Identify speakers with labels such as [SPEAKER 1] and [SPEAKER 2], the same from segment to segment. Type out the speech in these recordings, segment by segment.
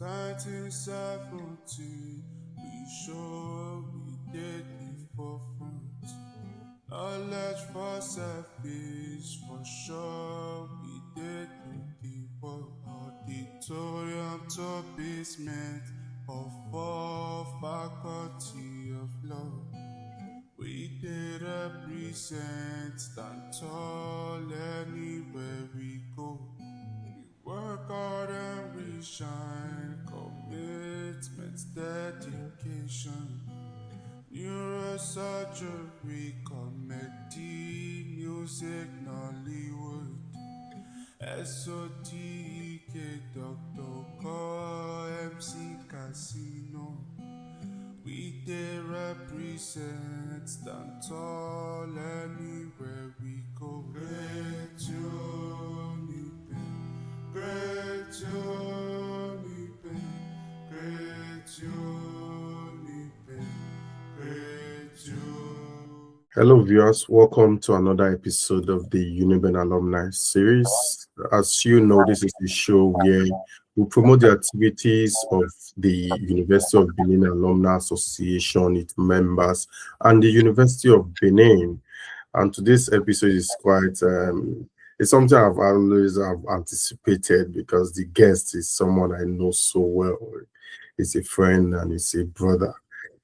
[SPEAKER 1] 1970, we sure we did before fruit. Knowledge for selfish, for sure we did do the work. Auditorium to basement of all faculty of law. We did represent, stand tall anywhere we go. We work hard and we shine, commitment, dedication. Neurosurgery, comedy, music, Nollywood. SOTK, Dr. Call, MC Casino. We did represent, stand tall anywhere we go. Great Uniben, great Uniben, great Uniben, great Uniben. Hello, viewers. Welcome to another episode of the Uniben Alumni series. As you know, this is the show where we promote the activities of the University of Benin Alumni Association, its members, and the University of Benin. And today's episode is quite, it's something I've always anticipated because the guest is someone I know so well. He's a friend and he's a brother.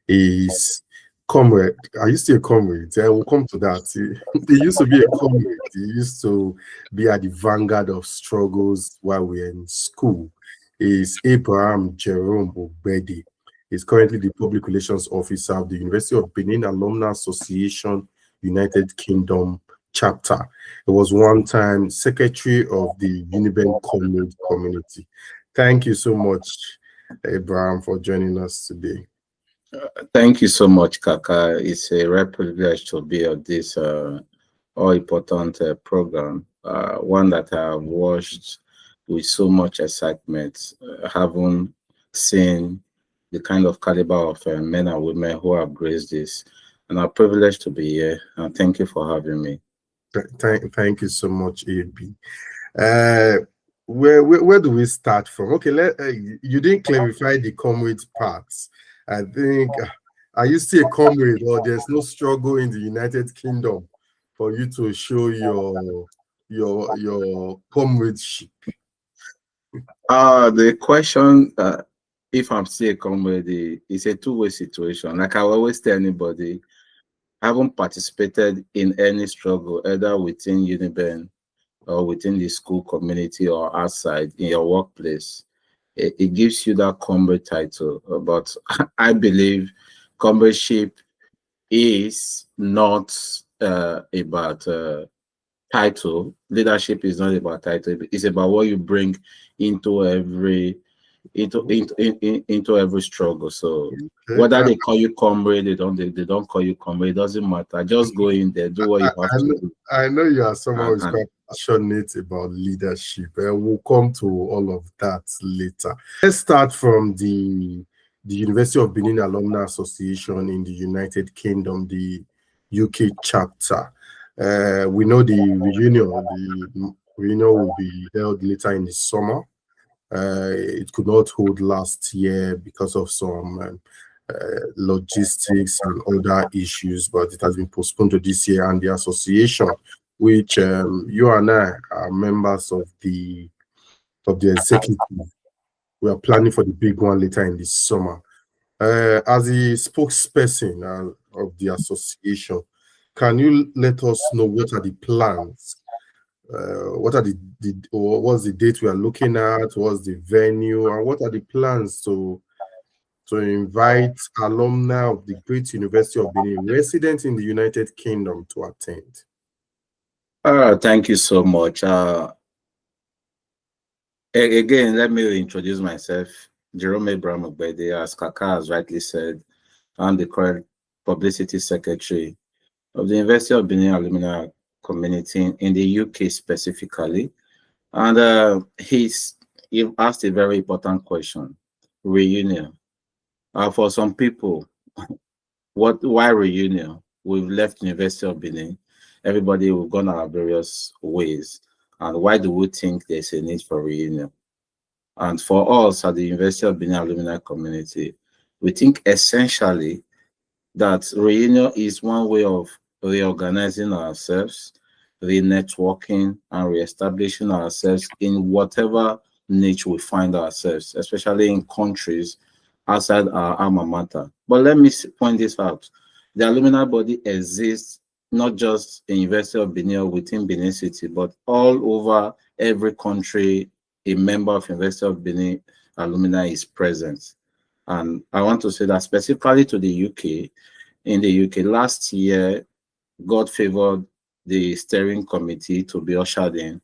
[SPEAKER 1] He's comrade. Are you still a comrade? I will come to that. He used to be a comrade. He used to be at the vanguard of struggles while we were in school. He's Abraham Jerome Ogbeide. He's currently the Public Relations Officer of the University of Benin Alumni Association, United Kingdom chapter. He was one time Secretary of the Uniben Comrade Community. Thank you so much, Abraham, for joining us today.
[SPEAKER 2] Thank you so much, Kaka. It's a rare privilege to be on this all-important program, one that I have watched with so much excitement, having seen the kind of caliber of men and women who have graced this. And I'm privileged to be here, and thank you for having me.
[SPEAKER 1] Thank you so much, AB. Where do we start from? Okay, you didn't clarify the comrade parts. I think, are you still a comrade, or there's no struggle in the United Kingdom for you to show your comradeship?
[SPEAKER 2] The question, if I'm still a comrade, is a two-way situation. Like I always tell anybody, I haven't participated in any struggle, either within Uniben or within the school community or outside in your workplace. It gives you that comrade title, but I believe comradeship is not about title. Leadership is not about title. It's about what you bring into every every struggle. So whether they call you comrade, they don't call you comrade, it doesn't matter. Just go in there, do what you have to do.
[SPEAKER 1] I know you are someone who's quite passionate about leadership, and we'll come to all of that later. Let's start from the University of Benin Alumni Association in the United Kingdom, the UK chapter. We know the reunion will be held later in the summer. It could not hold last year because of some logistics and other issues, but it has been postponed to this year. And the association, which you and I are members of the executive, we are planning for the big one later in the summer. As a spokesperson of the association, can you let us know what are the plans? What are what's the date we are looking at? What's the venue? And what are the plans to invite alumni of the great University of Benin, resident in the United Kingdom, to attend?
[SPEAKER 2] Thank you so much. Again, let me introduce myself. Jerome Abraham Ogbeide, as Kaka has rightly said, I'm the current Publicity Secretary of the University of Benin Alumni Community in the UK specifically. And you've asked a very important question, reunion. For some people, why reunion? We've left University of Benin. Everybody, we've gone our various ways. And why do we think there's a need for reunion? And for us at the University of Benin alumni community, we think essentially that reunion is one way of reorganizing ourselves, re-networking, and re-establishing ourselves in whatever niche we find ourselves, especially in countries outside our alma mater. But let me point this out. The alumni body exists not just in University of Benin or within Benin City, but all over every country a member of University of Benin alumni is present. And I want to say that specifically to the UK, in the UK last year, God favored the steering committee to be ushered in,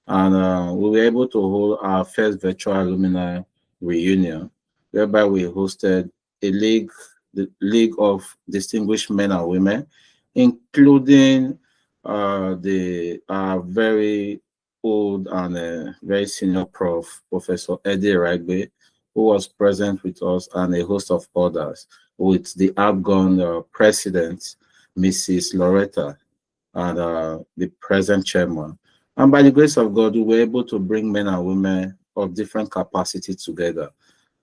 [SPEAKER 2] and we were able to hold our first virtual alumni reunion, whereby we hosted a league, the League of Distinguished Men and Women, including the very old and very senior Professor Eddie Ragbe, who was present with us, and a host of others, with the outgone president, Mrs. Loretta, and the present chairman. And by the grace of God, we were able to bring men and women of different capacity together.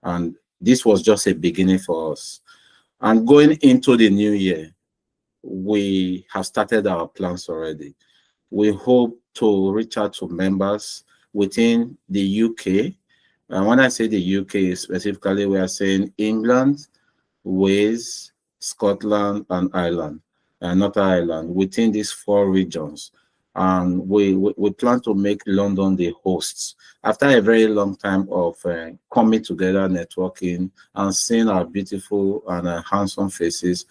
[SPEAKER 2] And this was just a beginning for us. And going into the new year, we have started our plans already. We hope to reach out to members within the UK. And when I say the UK specifically, we are saying England, Wales, Scotland, and Ireland, Northern Ireland, within these four regions. And we plan to make London the hosts. After a very long time of coming together, networking, and seeing our beautiful and handsome faces,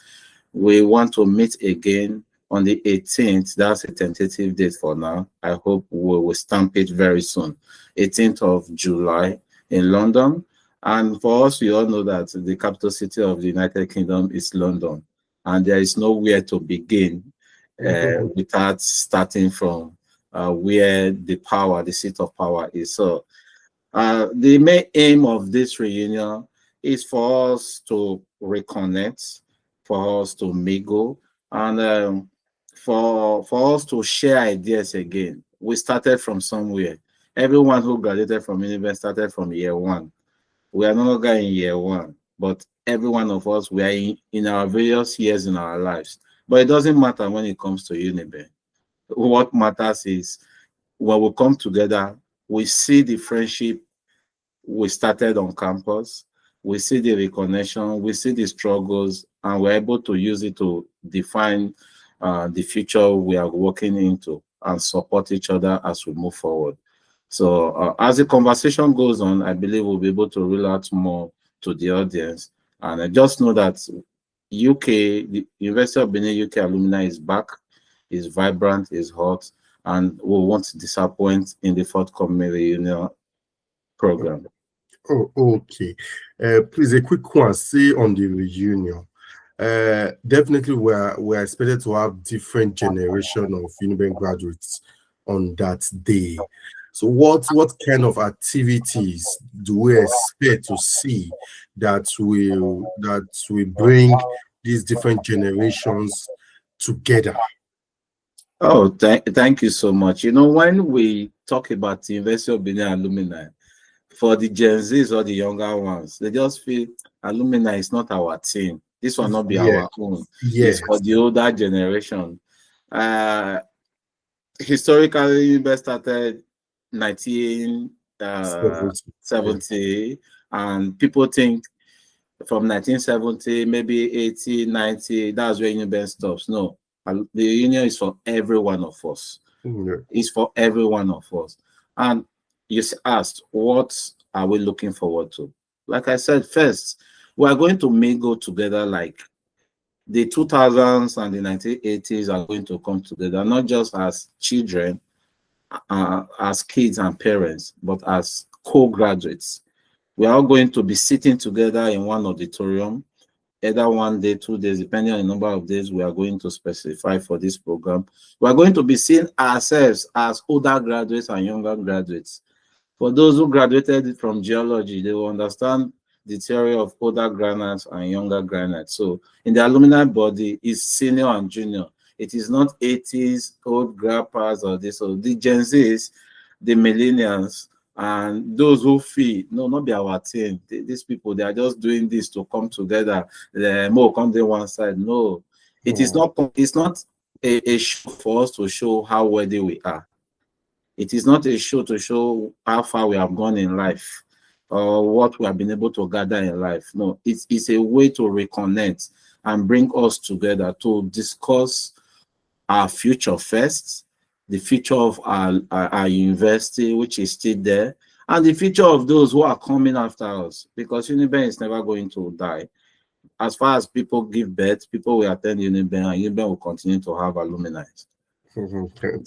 [SPEAKER 2] we want to meet again on the 18th. That's a tentative date for now. I hope we will stamp it very soon. 18th of July in London. And for us, we all know that the capital city of the United Kingdom is London. And there is nowhere to begin without starting from where the seat of power is. So the main aim of this reunion is for us to reconnect, for us to mingle, and for us to share ideas again. We started from somewhere. Everyone who graduated from Uniben started from year one. We are no longer in year one, but every one of us, we are in our various years in our lives. But it doesn't matter when it comes to Uniben. What matters is when we come together, we see the friendship we started on campus, we see the reconnection, we see the struggles, and we're able to use it to define the future we are working into and support each other as we move forward. So as the conversation goes on, I believe we'll be able to roll out more to the audience. And I just know that the University of Benin UK alumni is back, is vibrant, is hot, and we won't disappoint in the forthcoming reunion program.
[SPEAKER 3] Oh, okay. Please, a quick one. Say on the reunion. Definitely, we're expected to have different generation of Uniben graduates on that day. So, what kind of activities do we expect to see that will bring these different generations together?
[SPEAKER 2] Oh, thank you so much. You know, when we talk about the University of Benin alumni, for the Gen Zs or the younger ones, they just feel alumni is not our team. This will not be our own.
[SPEAKER 3] Yes.
[SPEAKER 2] It's for the older generation. Historically, Uniben started 1970, and people think from 1970, maybe 80, 90, that's where Uniben stops. No, the union is for every one of us. It's for every one of us. And you asked, what are we looking forward to? Like I said, first, we are going to mingle together like the 2000s and the 1980s are going to come together, not just as children, as kids and parents, but as co-graduates. We are all going to be sitting together in one auditorium, either 1 day, 2 days, depending on the number of days we are going to specify for this program. We are going to be seeing ourselves as older graduates and younger graduates. For those who graduated from geology, they will understand the theory of older graduates and younger graduates. So in the alumni body, it's senior and junior. It is not 80s, old grandpas or this. So the Gen Zs, the millennials, And those who feel, no, not be our team. These people, they are just doing this to come together. More come to one side. No, it is not. It's not a show for us to show how worthy we are. It is not a show to show how far we have gone in life or what we have been able to gather in life. No, it's a way to reconnect and bring us together to discuss our future first, the future of our university, which is still there, and the future of those who are coming after us, because Uniben is never going to die. As far as people give birth, people will attend Uniben, and Uniben will continue to have alumni.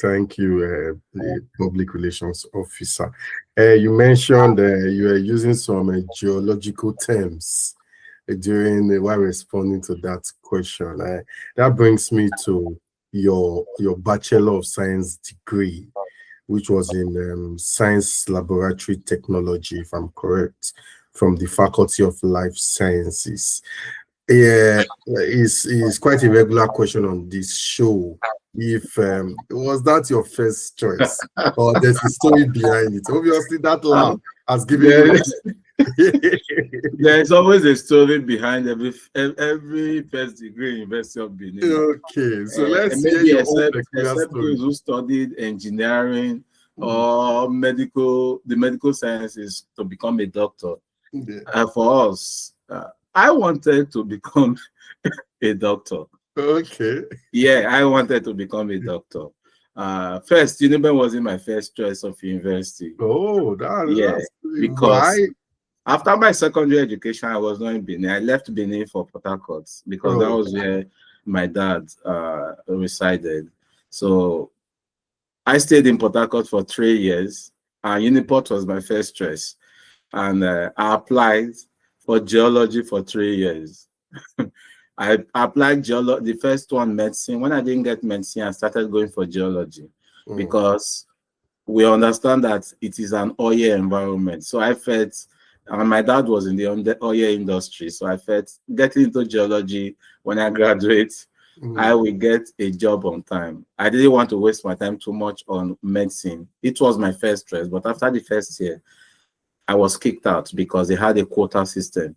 [SPEAKER 3] Thank you, the public relations officer. You mentioned you are using some geological terms during while responding to that question. That brings me to your Bachelor of Science degree, which was in Science Laboratory Technology, if I'm correct, from the Faculty of Life Sciences. Yeah, it's quite a regular question on this show. If was that your first choice, or there's a story behind it? Obviously, that lab has given you.
[SPEAKER 2] There's always a story behind every first degree in University of Benin.
[SPEAKER 3] Okay, so let's hear your own peculiar story.
[SPEAKER 2] Those who studied engineering or the medical sciences to become a doctor. Yeah. For us, I wanted to become a doctor.
[SPEAKER 3] Okay.
[SPEAKER 2] Yeah, I wanted to become a doctor. First, Uniben wasn't my first choice of university.
[SPEAKER 3] Oh,
[SPEAKER 2] that's because after my secondary education, I was not in Benin. I left Benin for Port Harcourt because that was where my dad resided. So I stayed in Port Harcourt for 3 years. Uniport was my first choice. And I applied for geology for 3 years. I applied geology, the first one medicine. When I didn't get medicine, I started going for geology because we understand that it is an oil environment. So I felt, and my dad was in the oil industry, so I felt getting into geology when I graduate, I will get a job on time. I didn't want to waste my time too much on medicine. It was my first choice, but after the first year, I was kicked out because they had a quota system.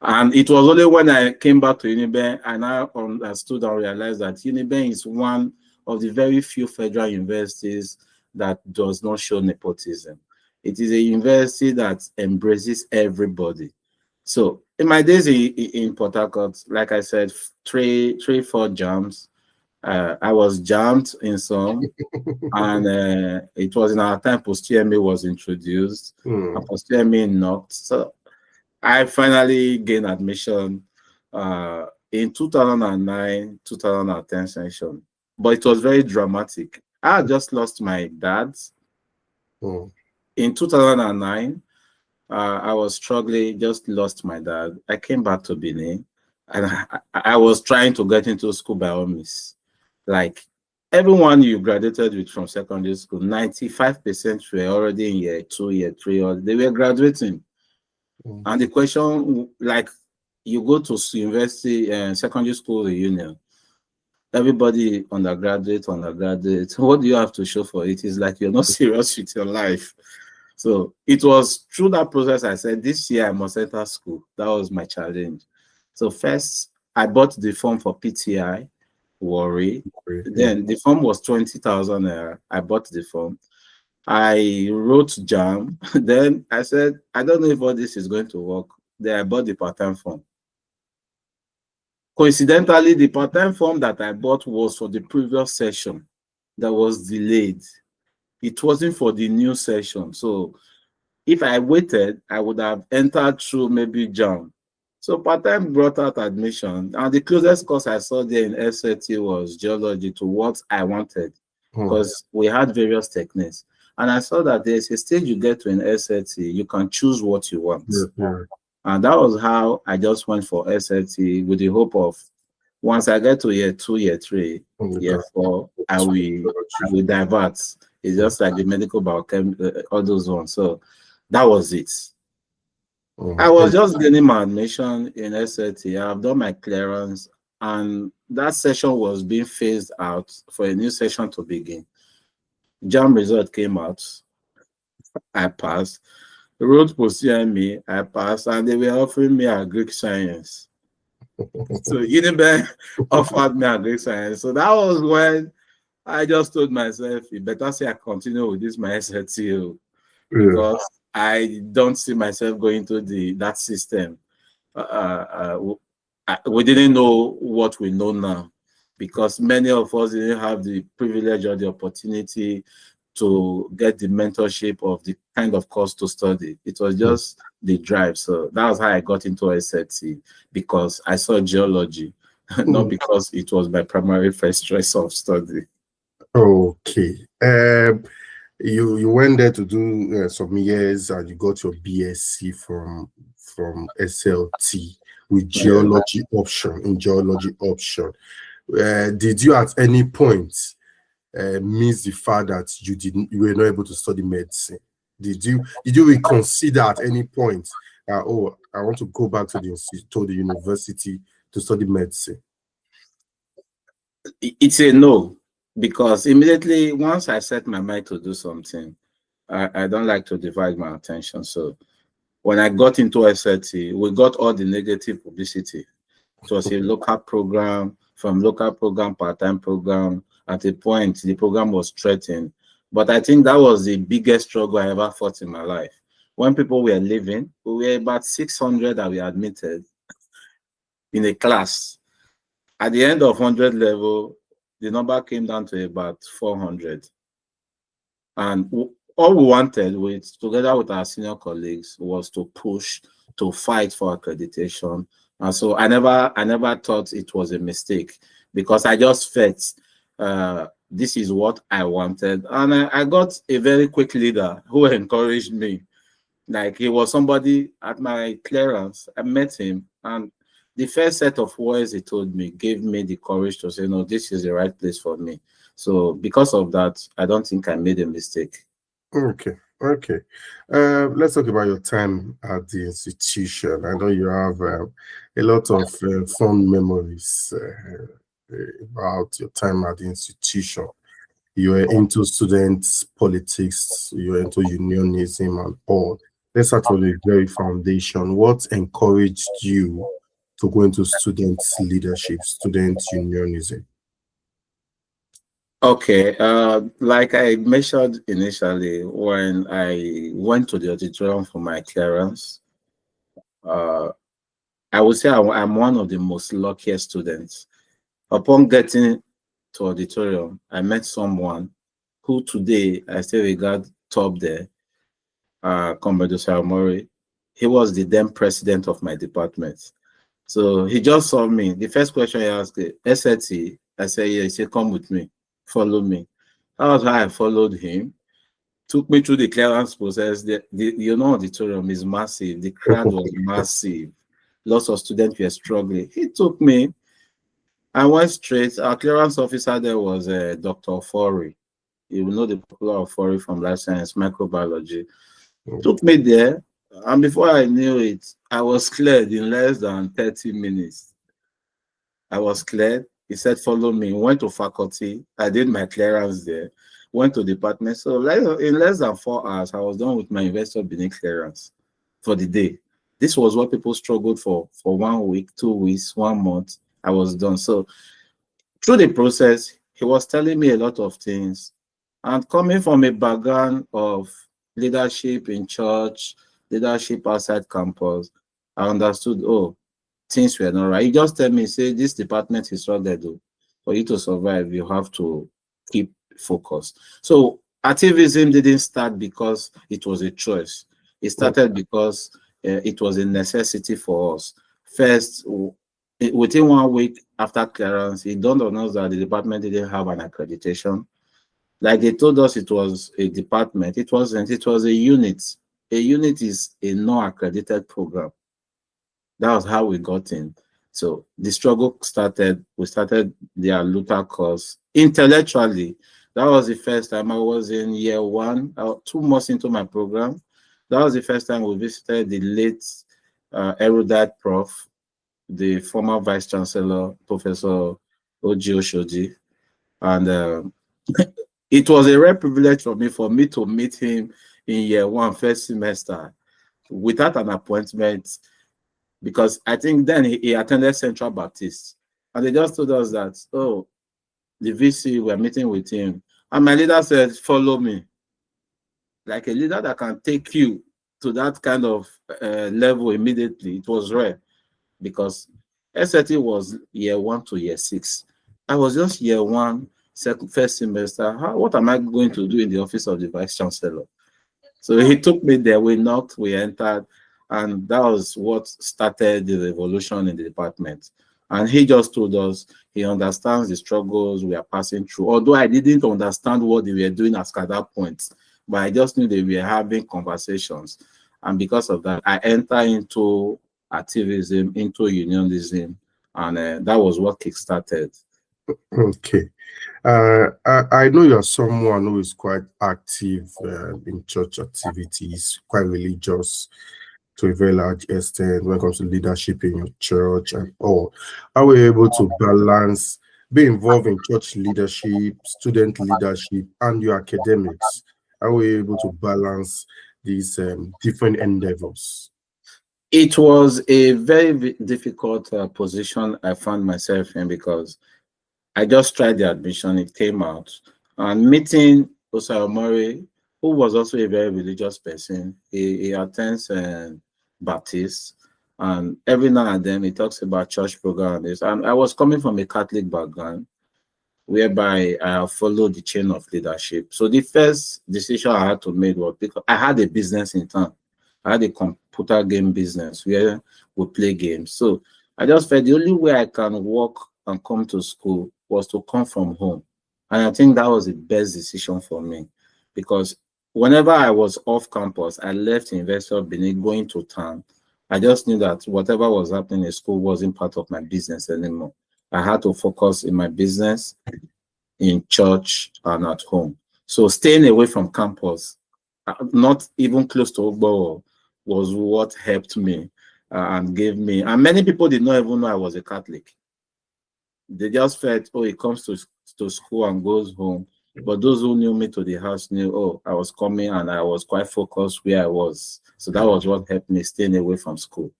[SPEAKER 2] And it was only when I came back to Uniben and I understood and realized that Uniben is one of the very few federal universities that does not show nepotism. It is a university that embraces everybody. So in my days in Port Harcourt, like I said, 4 jams. I was jammed in some, and it was in our time post-TMA was introduced, and post-TMA knocked. So I finally gained admission in 2009, 2010 session. But it was very dramatic. I had just lost my dad. In 2009, I was struggling, just lost my dad. I came back to Benin, and I was trying to get into school by all means. Like everyone you graduated with from secondary school, 95% were already in year 2, year 3, or they were graduating. And the question, like, you go to university and secondary school reunion, everybody undergraduate, what do you have to show for it? It's like you're not serious with your life. So it was through that process I said, this year I must enter school. That was my challenge. So first, I bought the form for PTI, Warri. Then the form was 20,000 naira. I bought the form. I wrote JAM. Then I said, I don't know if all this is going to work. Then I bought the part-time form. Coincidentally, the part-time form that I bought was for the previous session that was delayed. It wasn't for the new session. So if I waited, I would have entered through maybe JAM. So part-time brought out admission. And the closest course I saw there in SAT was geology to what I wanted, because we had various techniques. And I saw that there's a stage you get to in SAT, you can choose what you want. And that was how I just went for SAT with the hope of once I get to year 2, year 3, year 4, I will divert. It's just like the medical biochem, all those ones. So that was it. I was just getting my admission in SAT. I've done my clearance, and that session was being phased out for a new session to begin. JAM result came out. I passed. Road pursuing me, I passed, and they were offering me a Greek science. So Uniben offered me a Greek science. So that was when I just told myself, you better say I continue with this my SLT because I don't see myself going to that system. We didn't know what we know now because many of us didn't have the privilege or the opportunity to get the mentorship of the kind of course to study. It was just the drive. So that was how I got into SLT, because I saw geology, not because it was my primary first choice of study.
[SPEAKER 3] Okay. You went there to do some years, and you got your BSc from SLT with geology option. In geology option, did you at any point miss the fact that you were not able to study medicine? Did you reconsider at any point? Oh, I want to go back to the university to study medicine.
[SPEAKER 2] It's a no, because immediately once I set my mind to do something, I don't like to divide my attention. So when I got into SLT, we got all the negative publicity. It was a local program, from local program, part-time program. At a point, the program was threatened. But I think that was the biggest struggle I ever fought in my life. When people were leaving, we were about 600 that we admitted in a class. At the end of 100 level, the number came down to about 400. And all we wanted, together with our senior colleagues, was to push, to fight for accreditation. And so I never thought it was a mistake, because I just felt this is what I wanted. And I got a very quick leader who encouraged me. Like, he was somebody at my clearance. I met him, and the first set of words he told me gave me the courage to say, no, this is the right place for me. So because of that, I don't think I made a mistake.
[SPEAKER 3] Okay. Let's talk about your time at the institution. I know you have a lot of fond memories about your time at the institution. You were into student politics, you were into unionism and all. Let's start from the very foundation. What encouraged you to go into student leadership, student unionism?
[SPEAKER 2] Okay, like I mentioned initially, when I went to the auditorium for my clearance, I would say I'm one of the most luckiest students. Upon getting to auditorium, I met someone who today I still regard top there, Comrade Mori. He was the then president of my department. So he just saw me. The first question he asked, SLT? I said, yeah. He said, come with me, follow me. That was how I followed him. Took me through the clearance process. The auditorium is massive. The crowd was massive. Lots of students were struggling. He took me. I went straight. Our clearance officer there was Dr. Ofori. You know the popular Ofori from life science, microbiology. Took me there, and before I knew it, I was cleared in less than 30 minutes. I was cleared. He said, follow me. Went to faculty. I did my clearance there. Went to department. So in less than 4 hours, I was done with my University of Benin clearance for the day. This was what people struggled for 1 week, 2 weeks, 1 month. I was done. So through the process, he was telling me a lot of things. And coming from a background of leadership in church, leadership outside campus, I understood, oh, things were not right. He just tell me, say, this department is struggling, though. For you to survive, you have to keep focused. So activism didn't start because it was a choice. It started because it was a necessity for us. First, within 1 week after clearance, it dawned on us that the department didn't have an accreditation. Like they told us it was a department. It wasn't. It was a unit. A unit is a non-accredited program. That was how we got in. So the struggle started. We started the Aluta course. Intellectually, that was the first time I was in year 1, 2 months into my program. That was the first time we visited the late erudite prof, the former vice chancellor, Professor Oji Oshoji. And it was a rare privilege for me to meet him in year one, first semester, without an appointment, because I think then he attended Central Baptist. And they just told us that, oh, the VC, we're meeting with him. And my leader said, follow me. Like a leader that can take you to that kind of level immediately. It was rare because SAT was year 1 to year 6. I was just year 1, first semester. What am I going to do in the office of the Vice Chancellor? So he took me there, we knocked, we entered, and that was what started the revolution in the department. And he just told us he understands the struggles we are passing through. Although I didn't understand what they were doing at that point, but I just knew they were having conversations. And because of that, I entered into activism, into unionism, and that was what kickstarted.
[SPEAKER 3] Okay. I know you're someone who is quite active in church activities, quite religious to a very large extent when it comes to leadership in your church and all. How were you able to balance being involved in church leadership, student leadership, and your academics? How were you able to balance these different endeavors?
[SPEAKER 2] It was a very difficult position I found myself in because I just tried the admission, it came out. And meeting Osayomori, who was also a very religious person, he attends Baptist, and every now and then he talks about church programs. And I was coming from a Catholic background, whereby I have followed the chain of leadership. So the first decision I had to make was because I had a business in town. I had a computer game business where we play games. So I just felt the only way I can work and come to school was to come from home. And I think that was the best decision for me because whenever I was off campus, I left University of Benin going to town. I just knew that whatever was happening in school wasn't part of my business anymore. I had to focus in my business, in church, and at home. So staying away from campus, not even close to Ogbeide, was what helped me and gave me. And many people did not even know I was a Catholic. They just felt, oh, he comes to school and goes home. But those who knew me to the house knew, oh, I was coming and I was quite focused where I was. So that was what helped me staying away from school.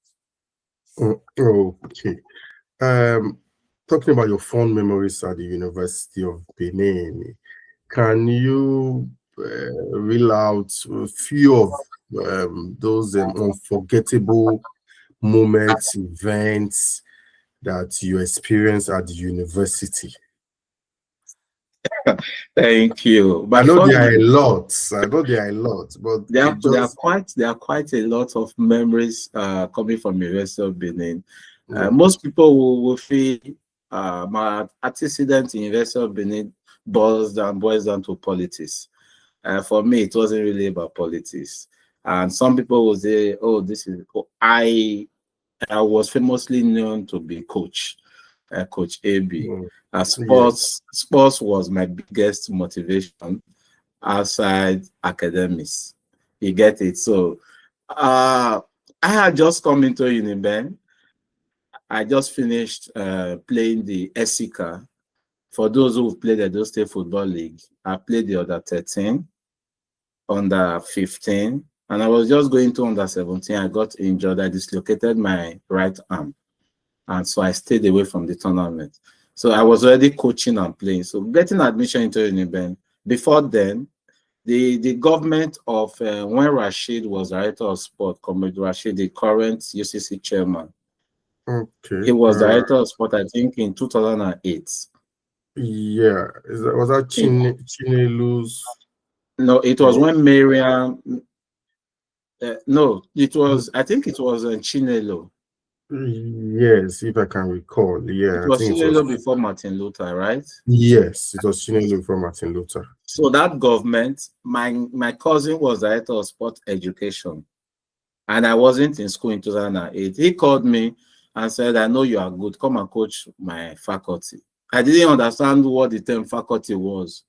[SPEAKER 3] Okay. Talking about your fond memories at the University of Benin, can you reel out a few of those unforgettable moments, events that you experienced at the university?
[SPEAKER 2] Thank you.
[SPEAKER 3] But I know there are a lot. But
[SPEAKER 2] there are quite a lot of memories coming from University of Benin. Most people will feel my antecedent in University of Benin boils down to politics. For me, it wasn't really about politics. And some people will say, "Oh, I was famously known to be Coach AB." Sports was my biggest motivation outside academics. You get it? So I had just come into Uniben. I just finished playing the Esika. For those who played the Edo State Football League, I played the under 13, under 15, and I was just going to under 17. I got injured. I dislocated my right arm. And so I stayed away from the tournament. So I was already coaching and playing. So getting admission into Uniben. Before then, the government of when Rashid was director of sport, Comrade Rashid, the current UCC chairman, he was director of sport, I think, in 2008.
[SPEAKER 3] Yeah, was that Chinelu's?
[SPEAKER 2] No, it was when Miriam. No, it was. I think it was Chinelo.
[SPEAKER 3] Yes, if I can recall. Yeah,
[SPEAKER 2] it was Chinelo before Martin Luther, right?
[SPEAKER 3] Yes, it was Chinelo before Martin Luther.
[SPEAKER 2] So that government, my cousin was director of sport education, and I wasn't in school in 2008. He called me and said, "I know you are good. Come and coach my faculty." I didn't understand what the term faculty was.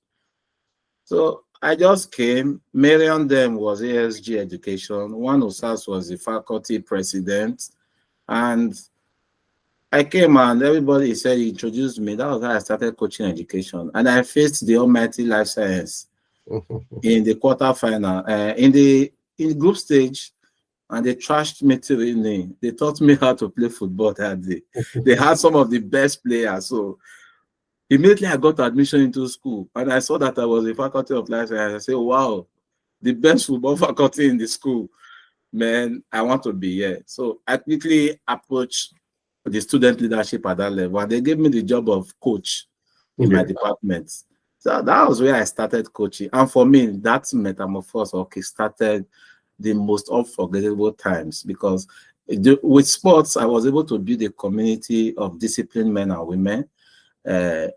[SPEAKER 2] So I just came. Marion then was ASG education. One Osas was the faculty president. And I came and everybody said he introduced me. That was how I started coaching education. And I faced the almighty life science. in the quarterfinal, in group stage, and they trashed me thoroughly. They taught me how to play football that day. They had some of the best players. So immediately I got admission into school, and I saw that I was a faculty of life science. I said, wow, the best football faculty in the school. Man, I want to be here. So I quickly approached the student leadership at that level, and they gave me the job of coach in my department. So that was where I started coaching. And for me, that metamorphosis started the most unforgettable times, because with sports, I was able to build a community of disciplined men and women.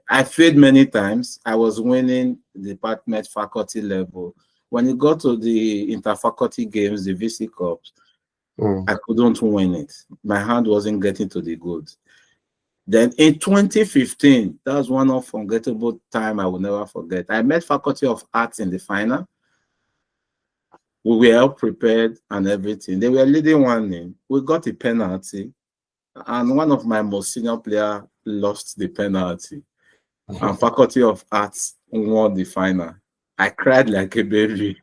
[SPEAKER 2] I failed many times. I was winning the department faculty level. When it got to the interfaculty games, the VC Cups, I couldn't win it. My hand wasn't getting to the good. Then in 2015, that was one unforgettable time I will never forget. I met Faculty of Arts in the final. We were all prepared and everything. They were leading 1-0. We got a penalty, and one of my most senior players lost the penalty. And Faculty of Arts won the final. I cried like a baby,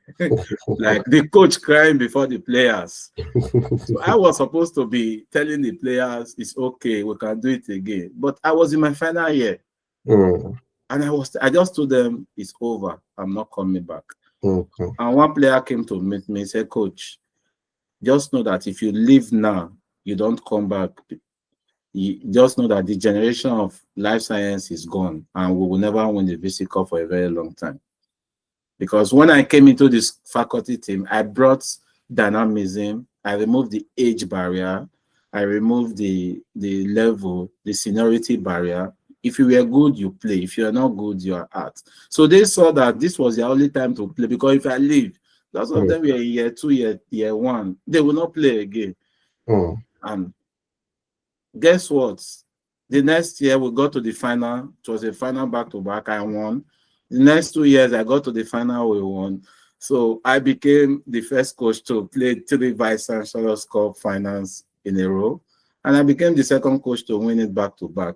[SPEAKER 2] like the coach crying before the players. So I was supposed to be telling the players, it's okay, we can do it again. But I was in my final year. And I just told them, it's over, I'm not coming back. And one player came to meet me and said, coach, just know that if you leave now, you don't come back. You just know that the generation of life science is gone, and we will never win the VC Cup for a very long time. Because when I came into this faculty team, I brought dynamism, I removed the age barrier, I removed the level, the seniority barrier. If you were good, you play. If you are not good, you are out. So they saw that this was the only time to play, because if I leave, lots of them were in year 2, year 1, they will not play again. And guess what? The next year we got to the final. It was a final back-to-back. I won. The next 2 years I got to the final, we won. So I became the first coach to play 3 Vice Chancellor's Cup finals in a row. And I became the second coach to win it back-to-back.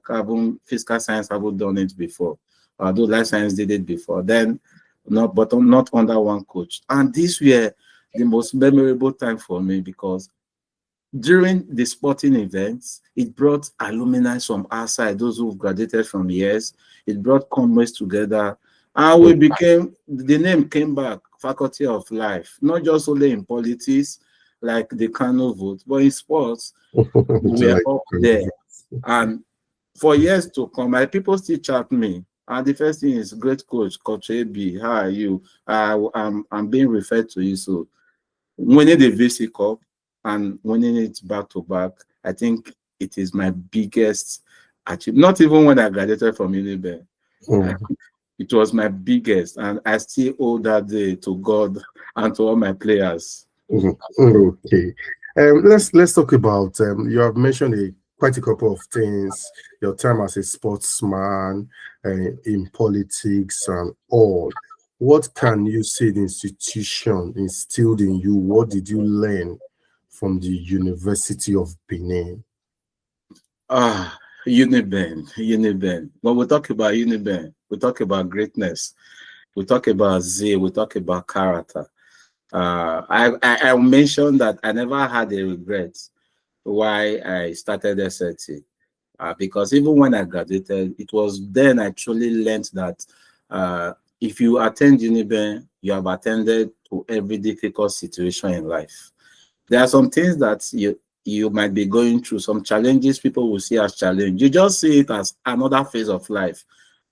[SPEAKER 2] Physical science haven't done it before. Although life science did it before. Then, not under one coach. And this were the most memorable time for me, because during the sporting events, it brought alumni from outside, those who graduated from years. It brought comrades together. And we became, the name came back, Faculty of Life, not just only in politics, like the Kano vote, but in sports, we are up there. And for years to come, my people still chat me. And the first thing is, great coach, Coach AB, how are you? I'm being referred to you. So winning the VC Cup and winning it back-to-back, I think it is my biggest achievement. Not even when I graduated from Uniben. It was my biggest, and I still owe that day to God and to all my players.
[SPEAKER 3] Okay. Let's talk about, you have mentioned quite a couple of things, your time as a sportsman, in politics and all. What can you say the institution instilled in you? What did you learn from the University of Benin?
[SPEAKER 2] Uniben. When we talk about Uniben, we talk about greatness. We talk about zeal. We talk about character. I mentioned that I never had a regret why I started SLT. Because even when I graduated, it was then I truly learned that if you attend Uniben, you have attended to every difficult situation in life. There are some things that you might be going through, some challenges people will see as challenge. You just see it as another phase of life.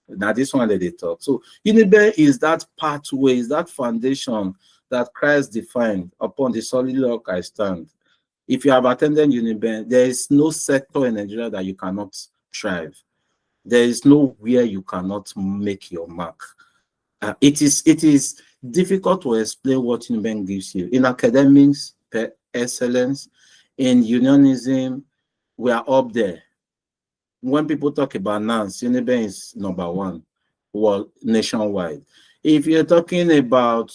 [SPEAKER 2] Now, this one that they talk. So Uniben is that pathway, is that foundation that Christ defined. Upon the solid rock I stand. If you have attended Uniben, there is no sector in Nigeria that you cannot thrive. There is nowhere you cannot make your mark. It is difficult to explain what Uniben gives you. In academics, excellence, in unionism, we are up there. When people talk about NANS, Uniben is #1 world nationwide. If you're talking about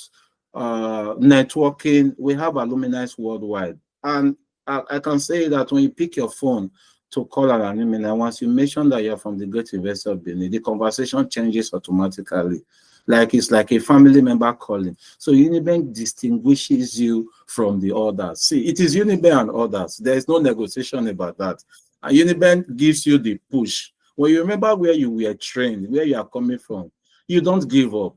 [SPEAKER 2] networking, we have alumni worldwide. And I can say that when you pick your phone to call an alumni, once you mention that you're from the Great University of Benin, the conversation changes automatically. Like it's like a family member calling. So Uniben distinguishes you from the others. See, it is Uniben and others. There is no negotiation about that. And Uniben gives you the push. When you remember where you were trained, where you are coming from, you don't give up.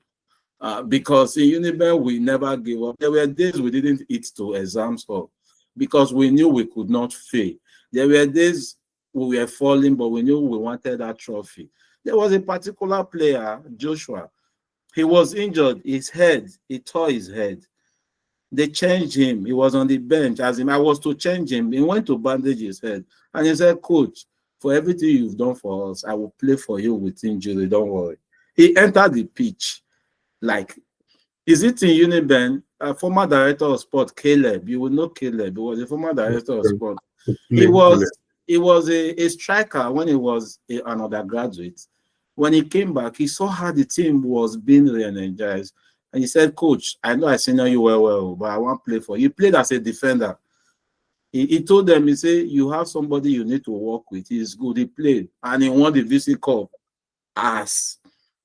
[SPEAKER 2] Because in Uniben, we never gave up. There were days we didn't eat to exams hall because we knew we could not fail. There were days we were falling, but we knew we wanted that trophy. There was a particular player, Joshua. He was injured. He tore his head. They changed him. He was on the bench. As him, I was to change him. He went to bandage his head. And he said, Coach, for everything you've done for us, I will play for you with injury. Don't worry. He entered the pitch. Like, is it in Uniben? Former director of sport, Caleb. You will know Caleb. He was a former director of sport. He was a striker when he was an undergraduate. When he came back, he saw how the team was being re-energized. And he said, Coach, I know I senior you well, but I want to play for you. He played as a defender. He told them, he said, you have somebody you need to work with. He's good. He played. And he won the VC Cup as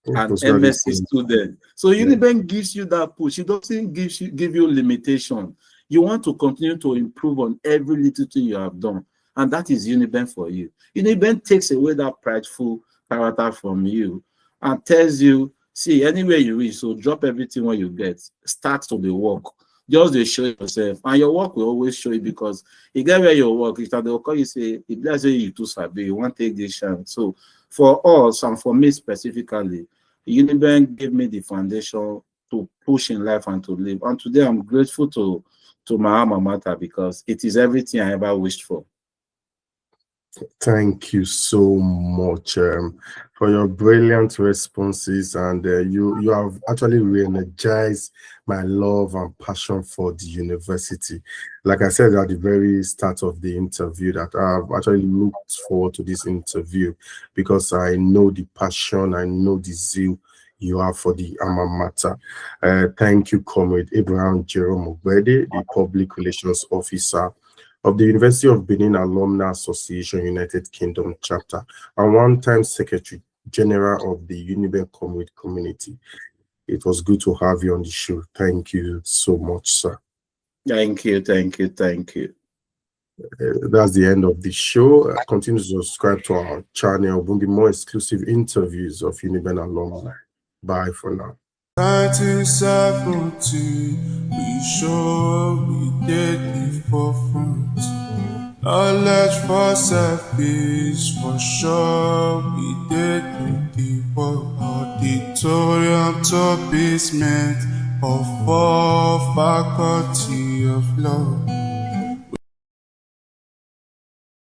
[SPEAKER 2] an MSc student. So Uniben gives you that push. It doesn't give you limitation. You want to continue to improve on every little thing you have done. And that is Uniben for you. Uniben takes away that prideful character from you and tells you, see, anywhere you reach, so drop everything when you get. Start to the work. Just to show yourself. And your work will always show you because you get where your work is. They'll call you, say, if that's say you too sabi, you want to take this chance. So for us and for me specifically, Uniben gave me the foundation to push in life and to live. And today I'm grateful to my alma mater because it is everything I ever wished for.
[SPEAKER 3] Thank you so much for your brilliant responses, and you have actually re-energized my love and passion for the university. Like I said at the very start of the interview, that I've actually looked forward to this interview because I know the passion, I know the zeal you have for the alma mater. Thank you, Comrade Abraham Jerome Ogbeide, the Public Relations Officer of the University of Benin Alumni Association United Kingdom chapter and one-time Secretary General of the Uniben Comrade Community. It was good to have you on the show. Thank you so much, sir.
[SPEAKER 2] Thank you.
[SPEAKER 3] That's the end of the show. Continue to subscribe to our channel. We'll bring more exclusive interviews of Uniben alumni. Bye for now.
[SPEAKER 1] 1970, we sure we did the forefront. Knowledge for self-peace, for sure we did the work. Auditorium to basement of all faculty of law.